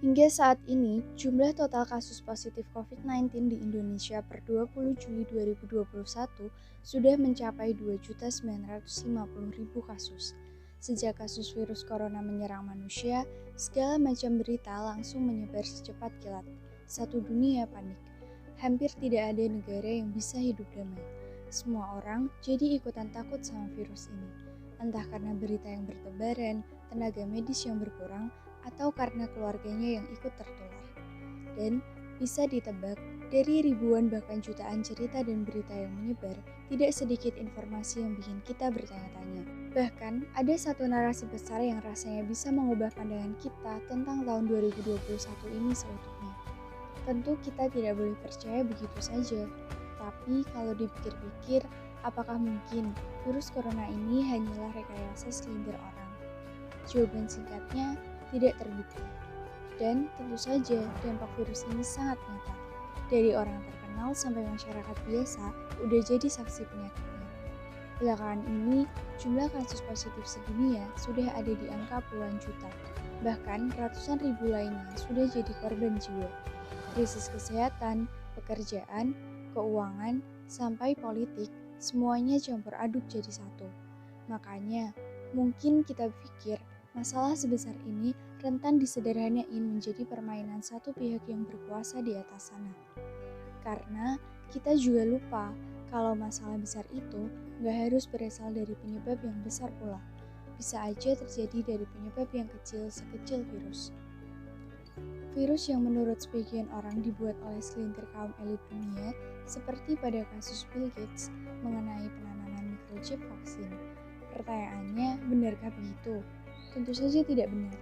Hingga saat ini, jumlah total kasus positif COVID-19 di Indonesia per 20 Juli 2021 sudah mencapai 2.950.000 kasus. Sejak kasus virus corona menyerang manusia, segala macam berita langsung menyebar secepat kilat. Satu dunia panik. Hampir tidak ada negara yang bisa hidup damai. Semua orang jadi ikutan takut sama virus ini. Entah karena berita yang bertebaran, tenaga medis yang berkurang, atau karena keluarganya yang ikut tertular. Dan bisa ditebak, dari ribuan bahkan jutaan cerita dan berita yang menyebar, tidak sedikit informasi yang bikin kita bertanya-tanya. Bahkan, ada satu narasi besar yang rasanya bisa mengubah pandangan kita tentang tahun 2021 ini seutuhnya. Tentu kita tidak boleh percaya begitu saja, tapi kalau dipikir-pikir, apakah mungkin virus corona ini hanyalah rekayasa segelintir orang? Jawaban singkatnya, tidak terbukti. Dan tentu saja dampak virus ini sangat nyata. Dari orang terkenal sampai masyarakat biasa udah jadi saksi penyakitnya. Belakangan ini, jumlah kasus positif sedunia sudah ada di angka puluhan juta. Bahkan ratusan ribu lainnya sudah jadi korban jiwa. Krisis kesehatan, pekerjaan, keuangan, sampai politik, semuanya campur aduk jadi satu. Makanya, mungkin kita pikir masalah sebesar ini rentan disederhanain menjadi permainan satu pihak yang berkuasa di atas sana. Karena kita juga lupa kalau masalah besar itu nggak harus berasal dari penyebab yang besar pula. Bisa aja terjadi dari penyebab yang kecil sekecil virus. Virus yang menurut sebagian orang dibuat oleh segelintir kaum elit dunia, seperti pada kasus Bill Gates mengenai penanaman microchip vaksin. Pertanyaannya, benarkah begitu? Tentu saja tidak benar,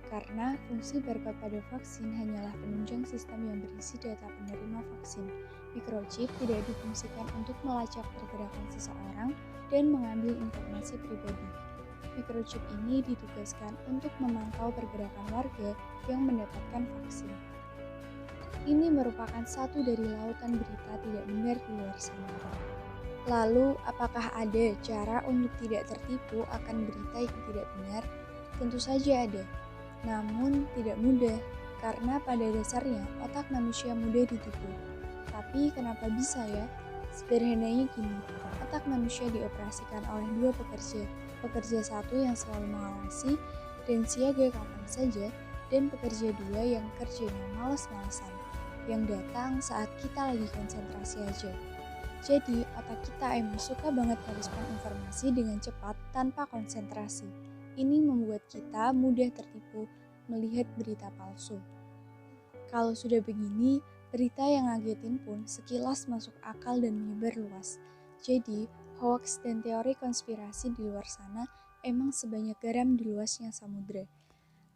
karena fungsi barcode pada vaksin hanyalah penunjang sistem yang berisi data penerima vaksin. Microchip tidak difungsikan untuk melacak pergerakan seseorang dan mengambil informasi pribadi. Microchip ini ditugaskan untuk memantau pergerakan warga yang mendapatkan vaksin. Ini merupakan satu dari lautan berita tidak benar di luar sana. Lalu, apakah ada cara untuk tidak tertipu akan berita yang tidak benar? Tentu saja ada, namun tidak mudah, karena pada dasarnya otak manusia mudah ditipu. Tapi kenapa bisa ya? Sederhananya gini, otak manusia dioperasikan oleh dua pekerja satu yang selalu mengawasi dan siaga kapan saja, dan pekerja dua yang kerjanya malas-malasan, yang datang saat kita lagi konsentrasi aja. Jadi, otak kita emang suka banget merespon informasi dengan cepat tanpa konsentrasi. Ini membuat kita mudah tertipu melihat berita palsu. Kalau sudah begini, berita yang ngagetin pun sekilas masuk akal dan menyebar luas. Jadi, hoax dan teori konspirasi di luar sana emang sebanyak garam di luasnya samudra.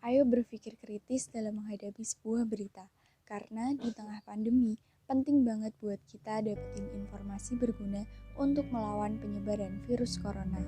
Ayo berpikir kritis dalam menghadapi sebuah berita, karena di tengah pandemi, penting banget buat kita dapetin informasi berguna untuk melawan penyebaran virus corona.